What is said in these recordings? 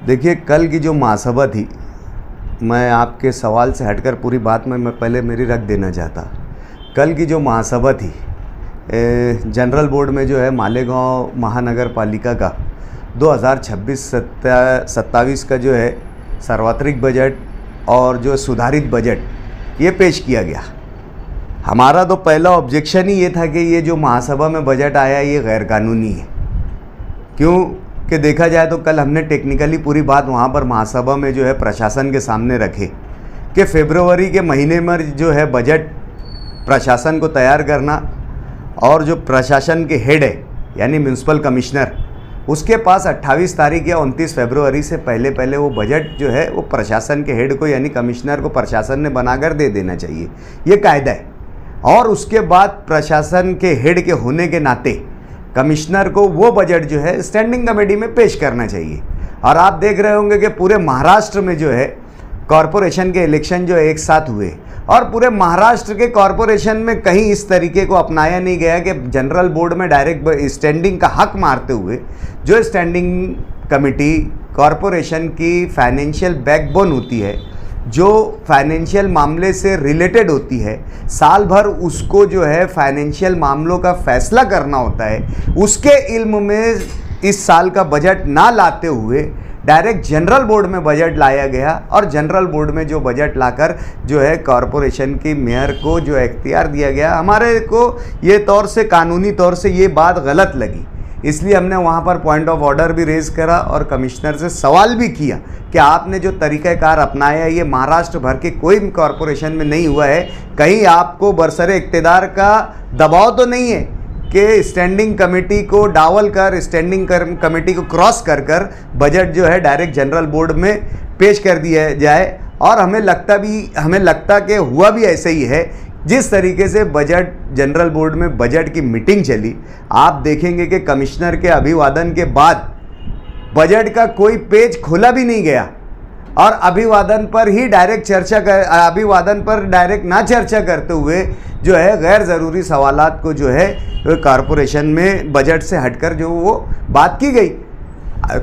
देखिए, कल की जो महासभा थी, मैं आपके सवाल से हटकर पूरी बात में मैं पहले मेरी रख देना चाहता। कल की जो महासभा थी जनरल बोर्ड में जो है मालेगांव महानगर पालिका का 2026-27 का जो है सार्वत्रिक बजट और जो सुधारित बजट ये पेश किया गया। हमारा तो पहला ऑब्जेक्शन ही ये था कि ये जो महासभा में बजट आया ये गैरकानूनी है। क्यों कि देखा जाए तो कल हमने टेक्निकली पूरी बात वहाँ पर महासभा में जो है प्रशासन के सामने रखे कि फरवरी के महीने में जो है बजट प्रशासन को तैयार करना और जो प्रशासन के हेड है यानी म्यूनसिपल कमिश्नर उसके पास 28 तारीख या 29 फरवरी से पहले वो बजट जो है वो प्रशासन के हेड को यानी कमिश्नर को प्रशासन ने बनाकर दे देना चाहिए, ये कायदा है। और उसके बाद प्रशासन के हेड के होने के नाते कमिश्नर को वो बजट जो है स्टैंडिंग कमेटी में पेश करना चाहिए। और आप देख रहे होंगे कि पूरे महाराष्ट्र में जो है कॉरपोरेशन के इलेक्शन जो एक साथ हुए और पूरे महाराष्ट्र के कॉरपोरेशन में कहीं इस तरीके को अपनाया नहीं गया कि जनरल बोर्ड में डायरेक्ट स्टैंडिंग का हक मारते हुए जो स्टैंडिंग कमेटी कॉरपोरेशन की फाइनेंशियल बैकबोन होती है, जो फाइनेंशियल मामले से रिलेटेड होती है, साल भर उसको जो है फाइनेंशियल मामलों का फैसला करना होता है, उसके इल्म में इस साल का बजट ना लाते हुए डायरेक्ट जनरल बोर्ड में बजट लाया गया। और जनरल बोर्ड में जो बजट लाकर जो है कॉरपोरेशन की मेयर को जो इख्तियार दिया गया, हमारे को ये तौर से कानूनी तौर से ये बात गलत लगी। इसलिए हमने वहाँ पर पॉइंट ऑफ ऑर्डर भी रेज़ करा और कमिश्नर से सवाल भी किया कि आपने जो तरीक़ाकार अपनाया ये महाराष्ट्र भर के कोई कॉरपोरेशन में नहीं हुआ है, कहीं आपको बरसरे इक़्तिदार का दबाव तो नहीं है कि स्टैंडिंग कमेटी को डावल कर स्टैंडिंग कमेटी को क्रॉस कर बजट जो है डायरेक्ट जनरल बोर्ड में पेश कर दिया जाए। और हमें लगता कि हुआ भी ऐसे ही है। जिस तरीके से बजट जनरल बोर्ड में बजट की मीटिंग चली, आप देखेंगे कि कमिश्नर के अभिवादन के बाद बजट का कोई पेज खोला भी नहीं गया और अभिवादन पर डायरेक्ट ना चर्चा करते हुए जो है गैर ज़रूरी सवालात को जो है कॉरपोरेशन में बजट से हटकर जो वो बात की गई।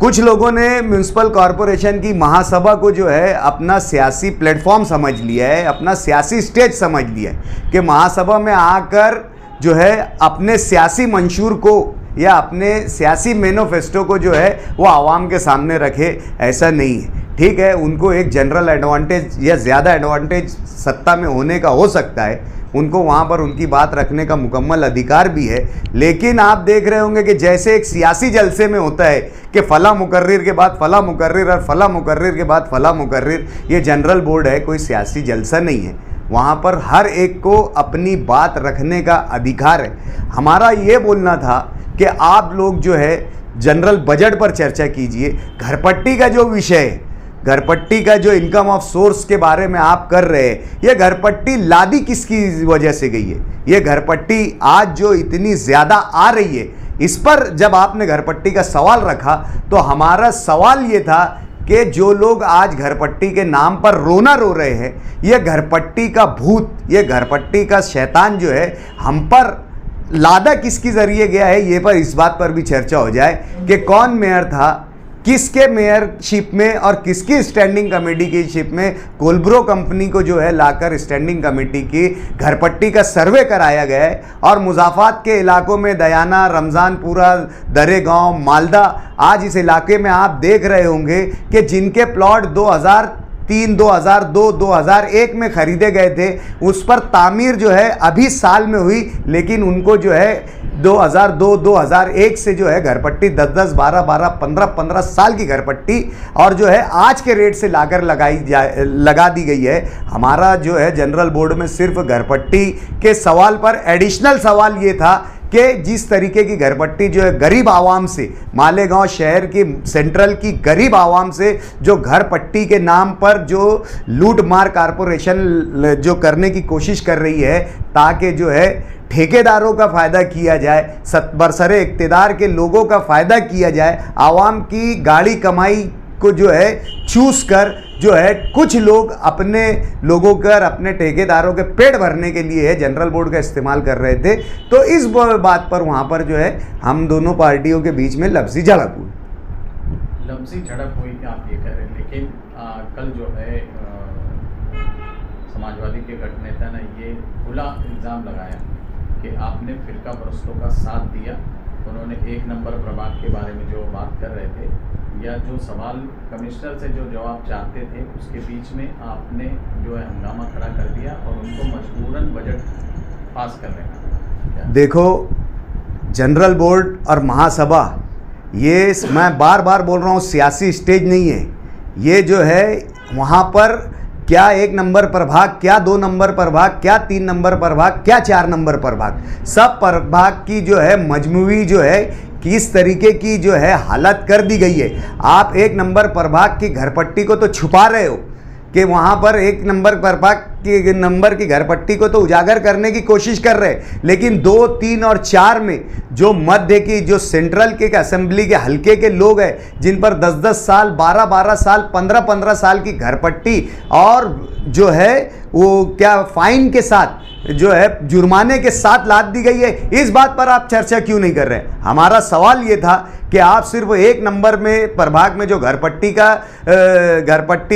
कुछ लोगों ने म्यूनसिपल कॉरपोरेशन की महासभा को जो है अपना सियासी प्लेटफॉर्म समझ लिया है, अपना सियासी स्टेज समझ लिया है कि महासभा में आकर जो है अपने सियासी मंशूर को या अपने सियासी मैनिफेस्टो को जो है वो आवाम के सामने रखे। ऐसा नहीं है। ठीक है, उनको एक जनरल एडवांटेज या ज़्यादा एडवांटेज सत्ता में होने का हो सकता है, उनको वहाँ पर उनकी बात रखने का मुकम्मल अधिकार भी है। लेकिन आप देख रहे होंगे कि जैसे एक सियासी जलसे में होता है कि फ़ला मुकर्रिर के बाद फ़ला मुकर्रिर और फ़ला मुकर्रिर के बाद फ़ला मुकर्रिर, ये जनरल बोर्ड है, कोई सियासी जलसा नहीं है। वहाँ पर हर एक को अपनी बात रखने का अधिकार है। हमारा ये बोलना था कि आप लोग जो है जनरल बजट पर चर्चा कीजिए। घरपट्टी का जो विषय है, घरपट्टी का जो इनकम ऑफ सोर्स के बारे में आप कर रहे हैं, ये घरपट्टी लादी किसकी वजह से गई है? ये घरपट्टी आज जो इतनी ज़्यादा आ रही है, इस पर जब आपने घरपट्टी का सवाल रखा तो हमारा सवाल ये था कि जो लोग आज घरपट्टी के नाम पर रोना रो रहे हैं, ये घरपट्टी का भूत, ये घरपट्टी का शैतान जो है हम पर लादा किसके ज़रिए गया है, ये पर इस बात पर भी चर्चा हो जाए कि कौन मेयर था, किसके मेयरशिप में और किसकी स्टैंडिंग कमेटी की शिप में कोलब्रो कंपनी को जो है लाकर स्टैंडिंग कमेटी की घरपट्टी का सर्वे कराया गया है। और मुज़ाफ़ात के इलाकों में दयाना, रमज़ानपुरा, दरेगांव, मालदा, आज इस इलाके में आप देख रहे होंगे कि जिनके प्लॉट 2003, 2002, 2001 में ख़रीदे गए थे, उस पर तामीर जो है अभी साल में हुई, लेकिन उनको जो है 2002, 2001 से जो है घरपट्टी 10-10, 12-12, 15-15 साल की घरपट्टी और जो है आज के रेट से लाकर लगा दी गई है। हमारा जो है जनरल बोर्ड में सिर्फ घरपट्टी के सवाल पर एडिशनल सवाल ये था कि जिस तरीके की घरपट्टी जो है गरीब आवाम से, मालेगांव शहर की सेंट्रल की गरीब आवाम से जो घरपट्टी के नाम पर जो लूट मार कॉरपोरेशन जो करने की कोशिश कर रही है ताकि जो है ठेकेदारों का फ़ायदा किया जाए, बरसरे इक़्तिदार के लोगों का फ़ायदा किया जाए, आवाम की गाड़ी कमाई को जो है चूस कर जो है कुछ लोग अपने लोगों का, अपने ठेकेदारों के पेट भरने के लिए जनरल बोर्ड का इस्तेमाल कर रहे थे। तो इस बात पर वहाँ पर जो है हम दोनों पार्टियों के बीच में लफ्ज़ी झड़प हुई। लम्सी झड़प हुई आप ये कह रहे हैं, लेकिन कल जो है समाजवादी के गठनेता ने ये खुला इल्ज़ाम लगाया कि आपने फिरका परस्तों का साथ दिया। उन्होंने 1 नंबर प्रभाग के बारे में जो बात कर रहे थे या जो सवाल कमिश्नर से जो जवाब चाहते थे उसके बीच में आपने जो है हंगामा खड़ा कर दिया और उनको मजबूरन बजट पास कर रहे। देखो, जनरल बोर्ड और महासभा, ये मैं बार बार बोल रहा हूँ, सियासी स्टेज नहीं है। ये जो है वहाँ पर क्या 1 नंबर प्रभाग, क्या 2 नंबर प्रभाग, क्या 3 नंबर प्रभाग, क्या 4 नंबर प्रभाग, सब प्रभाग की जो है मजमूई जो है किस तरीके की जो है हालत कर दी गई है। आप 1 नंबर प्रभाग की घरपट्टी को तो छुपा रहे हो कि वहाँ पर 1 नंबर प्रभाग की नंबर की घरपट्टी को तो उजागर करने की कोशिश कर रहे हैं, लेकिन 2, 3 और 4 में जो मध्य की, जो सेंट्रल के असेंबली के हल्के के लोग हैं जिन पर 10-10 साल, 12-12 साल, 15-15 साल की घरपट्टी और जो है वो क्या फाइन के साथ जो है जुर्माने के साथ लाद दी गई है, इस बात पर आप चर्चा क्यों नहीं कर रहे हैं? हमारा सवाल ये था कि आप सिर्फ 1 नंबर में प्रभाग में जो घरपट्टी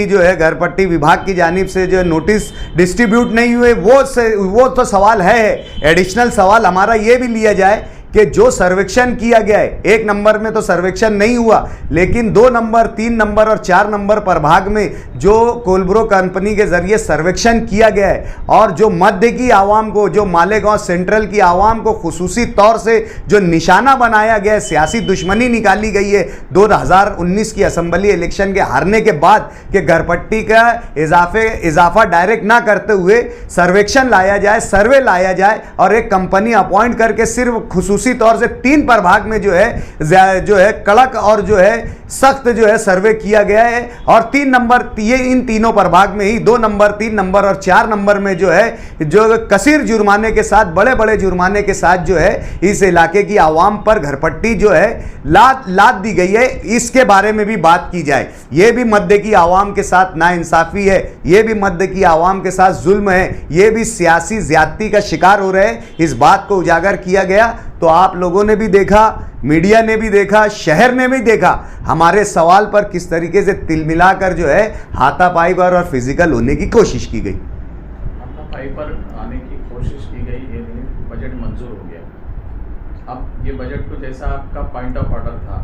जो है घरपट्टी विभाग की जानिब से जो नोटिस डिस्ट्रीब्यूट नहीं हुए वो तो सवाल है। एडिशनल सवाल हमारा ये भी लिया जाए कि जो सर्वेक्षण किया गया है, 1 नंबर में तो सर्वेक्षण नहीं हुआ, लेकिन 2 नंबर, 3 नंबर और 4 नंबर प्रभाग में जो कोलब्रो कंपनी के जरिए सर्वेक्षण किया गया है और जो मध्य की आवाम को, जो मालेगांव सेंट्रल की आवाम को खुसूसी तौर से जो निशाना बनाया गया है, सियासी दुश्मनी निकाली गई है 2019 की असेंबली इलेक्शन के हारने के बाद कि घरपट्टी का इजाफा डायरेक्ट ना करते हुए सर्वेक्षण लाया जाए, सर्वे लाया जाए और एक कंपनी अपॉइंट करके सिर्फ खुसूसी तौर से 3 प्रभाग में जो है कड़क और जो है सख्त जो है सर्वे किया गया है और 3 नंबर, ये इन तीनों प्रभाग में ही 2 नंबर, 3 नंबर और 4 नंबर में जो है जो कसीर जुर्माने के साथ, बड़े बड़े जुर्माने के साथ जो है इस इलाके की आवाम पर घरपट्टी जो है लाद दी गई है। इसके बारे में भी बात की जाए। ये भी मध्य की आवाम के साथ नाइंसाफी है, ये भी मध्य की आवाम के साथ जुल्म है, ये भी सियासी ज्यादती का शिकार हो रहे हैं। इस बात को उजागर किया गया तो आप लोगों ने भी देखा, मीडिया ने भी देखा, शहर ने भी देखा हमारे सवाल पर किस तरीके से तिल मिलाकर जो है हाथापाई पर और फिजिकल होने की कोशिश की गई। हाथापाई पर आने की कोशिश की गई, ये बजट मंजूर हो गया। अब ये बजट को जैसा आपका पॉइंट ऑफ ऑर्डर था,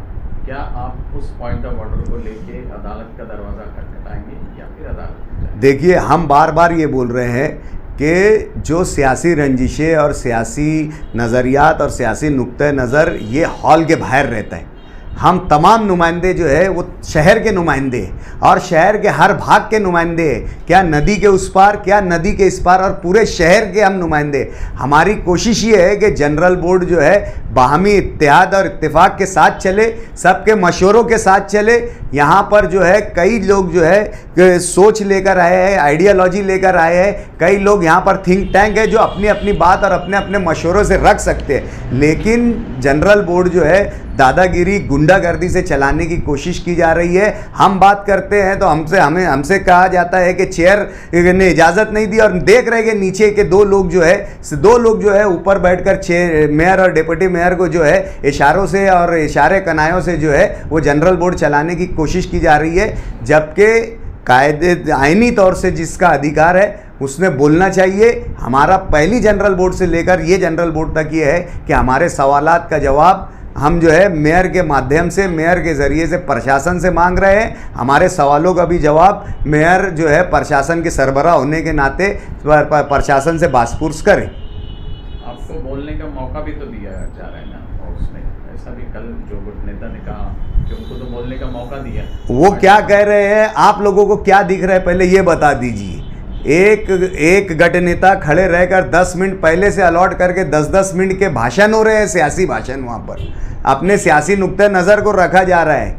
क्या आप उस पॉइंट ऑफ ऑर्डर को लेके अदालत का दरवाज़ा खटखटाएंगे या फिर अदालत? देखिए, हम बार बार ये बोल रहे हैं कि जो सियासी रंजिशें और सियासी नज़रियात और सियासी नुक्ते नज़र ये हॉल के बाहर रहता है। हम तमाम नुमाइंदे जो है वो शहर के नुमाइंदे हैं और शहर के हर भाग के नुमाइंदे हैं, क्या नदी के उस पार, क्या नदी के इस पार, और पूरे शहर के हम नुमाइंदे। हमारी कोशिश ये है कि जनरल बोर्ड जो है बाहमी इत्तेहाद और इत्तेफाक के साथ चले, सबके मशवरों के साथ चले। यहाँ पर जो है कई लोग जो है सोच लेकर आए हैं, आइडियोलॉजी लेकर आए हैं, कई लोग यहाँ पर थिंक टैंक है जो अपनी अपनी बात और अपने अपने मशवरों से रख सकते हैं, लेकिन जनरल बोर्ड जो है दादागिरी, गुंडागर्दी से चलाने की कोशिश की जा रही है। हम बात करते हैं तो हमसे कहा जाता है कि चेयर ने इजाज़त नहीं दी और देख रहे हैं नीचे के दो लोग जो है ऊपर बैठकर मेयर और डिप्टी मेयर को जो है इशारों से और इशारे कनायों से जो है वो जनरल बोर्ड चलाने की कोशिश की जा रही है, जबकि कायदे आईनी तौर से जिसका अधिकार है उसने बोलना चाहिए। हमारा पहली जनरल बोर्ड से लेकर ये जनरल बोर्ड तक ये है कि हमारे सवालात का जवाब हम जो है मेयर के माध्यम से, मेयर के ज़रिए से प्रशासन से मांग रहे हैं। हमारे सवालों का भी जवाब मेयर जो है प्रशासन के सरबराह होने के नाते प्रशासन से बासपुर्स करें। आपको बोलने का मौका भी तो दिया जा रहा है ना, उसने ऐसा भी कल जो नेता ने कहा कि उनको तो बोलने का मौका दिया। वो क्या कह रहे हैं, आप लोगों को क्या दिख रहा है पहले ये बता दीजिए। एक गट नेता खड़े रहकर 10 मिनट पहले से अलॉट करके 10-10 मिनट के भाषण हो रहे हैं, सियासी भाषण। वहाँ पर अपने सियासी नुक्ते नज़र को रखा जा रहा है,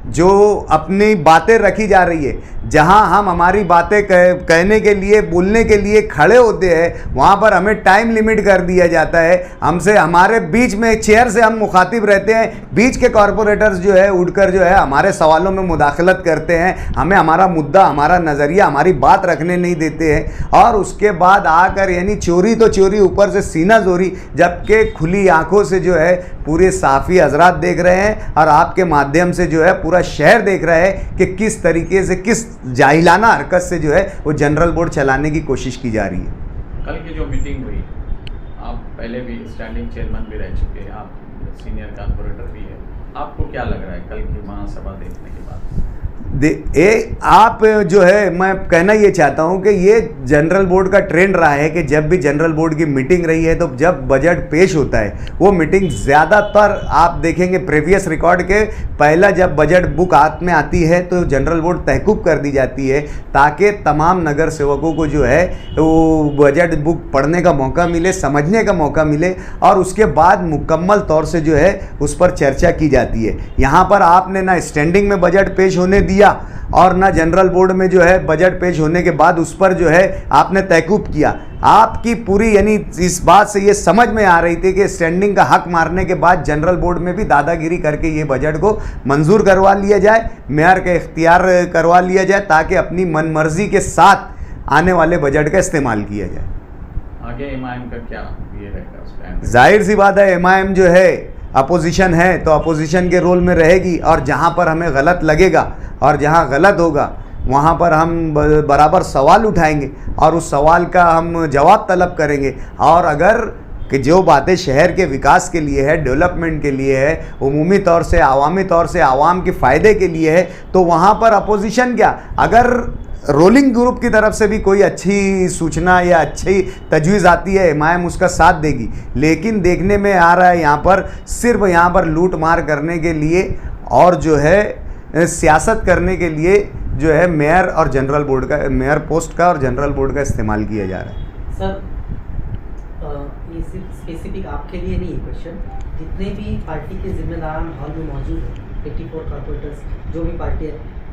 जो अपनी बातें रखी जा रही है। जहां हम हमारी बातें कहने के लिए, बोलने के लिए खड़े होते हैं, वहां पर हमें टाइम लिमिट कर दिया जाता है। हमसे, हमारे बीच में चेयर से हम मुखातिब रहते हैं बीच के कॉरपोरेटर्स जो है उठकर जो है हमारे सवालों में मुदाखलत करते हैं, हमें हमारा मुद्दा, हमारा नज़रिया, हमारी बात रखने नहीं देते हैं, और उसके बाद आकर यानी चोरी तो चोरी, ऊपर से सीना जोरी, जबकि खुली आंखों से जो है पूरे साफ़ी हजरात देख रहे हैं और आपके माध्यम से जो है पूरा शहर देख रहा है कि किस तरीके से, किस जाहिलाना हरकत से जो है वो जनरल बोर्ड चलाने की कोशिश की जा रही है। कल की जो मीटिंग हुई, आप पहले भी स्टैंडिंग चेयरमैन भी रह चुके हैं, आप सीनियर कॉर्पोरेटर भी है, आपको क्या लग रहा है कल की महासभा देखने के बाद? आप जो है, मैं कहना ये चाहता हूँ कि ये जनरल बोर्ड का ट्रेंड रहा है कि जब भी जनरल बोर्ड की मीटिंग रही है तो जब बजट पेश होता है वो मीटिंग ज़्यादातर आप देखेंगे प्रीवियस रिकॉर्ड के पहला जब बजट बुक हाथ में आती है तो जनरल बोर्ड तहकूब कर दी जाती है ताकि तमाम नगर सेवकों को जो है वो बजट बुक पढ़ने का मौका मिले, समझने का मौका मिले, और उसके बाद मुकम्मल तौर से जो है उस पर चर्चा की जाती है। यहाँ पर आपने ना स्टैंडिंग में बजट पेश होने दिया और ना जनरल बोर्ड में जो है बजट पेश होने के बाद उस पर जो है आपने तहकूब किया। आपकी पूरी यानी इस बात से ये समझ में आ रही थी कि स्टैंडिंग का हक मारने के बाद जनरल बोर्ड में भी दादागिरी करके ये बजट को मंजूर करवा लिया जाए, मेयर के इख्तियार करवा लिया जाए, ताकि अपनी मनमर्जी के साथ आने वाले बजट का इस्तेमाल किया जाए। आगे एमआईएम का क्या ये रहेगा? जाहिर सी बात है, एमआईएम जो है अपोजिशन है तो अपोजिशन के रोल में रहेगी, और जहाँ पर हमें गलत लगेगा और जहाँ गलत होगा वहाँ पर हम बराबर सवाल उठाएंगे और उस सवाल का हम जवाब तलब करेंगे। और अगर कि जो बातें शहर के विकास के लिए है, डेवलपमेंट के लिए है, उमूमी तौर से, आवामी तौर से, आवाम के फ़ायदे के लिए है, तो वहाँ पर अपोजिशन क्या, अगर रोलिंग ग्रुप की तरफ से भी कोई अच्छी सूचना या अच्छी तजवीज़ आती है एमआईएम उसका साथ देगी। लेकिन देखने में आ रहा है यहाँ पर सिर्फ यहाँ पर लूट मार करने के लिए और जो है सियासत करने के लिए जो है मेयर और जनरल बोर्ड का, मेयर पोस्ट का और जनरल बोर्ड का इस्तेमाल किया जा रहा है। सर ये सिर्फ स्पेसिफिक आपके लिए नहीं है क्वेश्चन, जितने भी पार्टी के जिम्मेदार हॉल में मौजूद हैं, 84 कॉर्पोरेटर्स जो भी पार्टी है,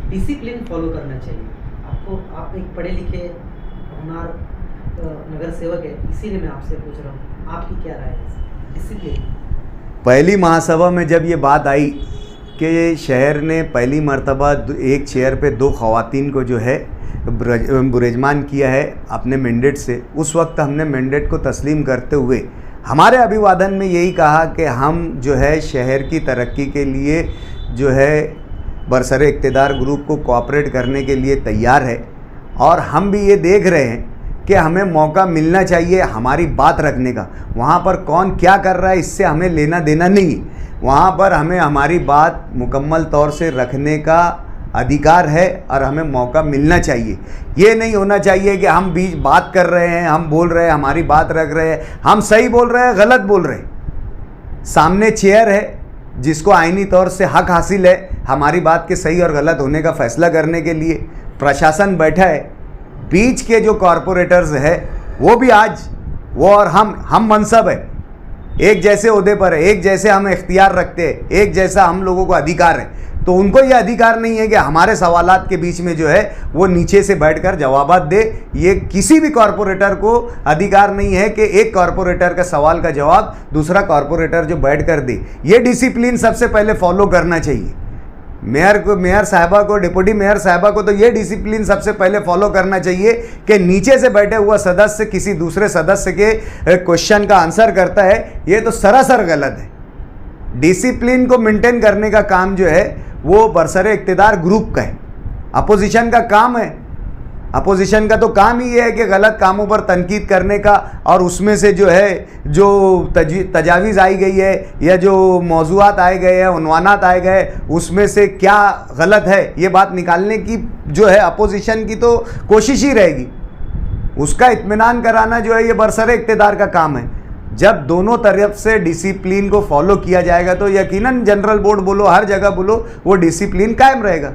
डिसिप्लिन फॉलो करना चाहिए। आपको, आप एक पढ़े लिखे होनहार नगर सेवक है, इसीलिए मैं आपसे पूछ रहा हूँ, आपकी क्या राय है डिसिप्लिन? पहली महासभा में जब ये बात आई कि शहर ने पहली मर्तबा एक चेयर पे 2 ख़वातीन को जो है बुरेजमान किया है अपने मैंडेट से, उस वक्त हमने मैंडेट को तस्लीम करते हुए हमारे अभिवादन में यही कहा कि हम जो है शहर की तरक्की के लिए जो है बरसरे इक़्तिदार ग्रुप को कोऑपरेट करने के लिए तैयार है, और हम भी ये देख रहे हैं कि हमें मौका मिलना चाहिए हमारी बात रखने का। वहाँ पर कौन क्या कर रहा है इससे हमें लेना देना नहीं, वहाँ पर हमें हमारी बात मुकम्मल तौर से रखने का अधिकार है और हमें मौका मिलना चाहिए। ये नहीं होना चाहिए कि हम बीच बात कर रहे हैं, हम बोल रहे हैं, हमारी बात रख रहे हैं, हम सही बोल रहे हैं, गलत बोल रहे हैं, सामने चेयर है जिसको आईनी तौर से हक हासिल है हमारी बात के सही और गलत होने का फैसला करने के लिए, प्रशासन बैठा है, बीच के जो कॉरपोरेटर्स है वो भी आज वो और हम मनसब है, एक जैसे ओहदे पर है, एक जैसे हम इख्तियार रखते हैं, एक जैसा हम लोगों को अधिकार है, तो उनको ये अधिकार नहीं है कि हमारे सवालात के बीच में जो है वो नीचे से बैठकर जवाबात दे। ये किसी भी कॉरपोरेटर को अधिकार नहीं है कि एक कॉरपोरेटर का सवाल का जवाब दूसरा कॉरपोरेटर जो बैठकर दे। ये डिसिप्लिन सबसे पहले फॉलो करना चाहिए। मेयर को, मेयर साहबा को, डिप्टी मेयर साहबा को तो ये डिसिप्लिन सबसे पहले फॉलो करना चाहिए कि नीचे से बैठे हुआ सदस्य किसी दूसरे सदस्य के क्वेश्चन का आंसर करता है, ये तो सरासर गलत है। डिसिप्लिन को मेंटेन करने का काम जो है वो बरसरे इक़्तिदार ग्रुप का है, अपोजिशन का काम है। अपोजिशन का तो काम ही ये है कि गलत कामों पर तनकीद करने का, और उसमें से जो है जो तजावीज़ आई गई है या जो मौज़ूआत आए गए हैं, उन्वानात आए गए, उसमें से क्या गलत है ये बात निकालने की जो है अपोजिशन की तो कोशिश ही रहेगी। उसका इत्मीनान कराना जो है ये बरसरे इक़्तिदार का काम है। जब दोनों तरफ से डिसिप्लिन को फॉलो किया जाएगा तो यकीनन जनरल बोर्ड बोलो, हर जगह बोलो, वो डिसिप्लिन कायम रहेगा।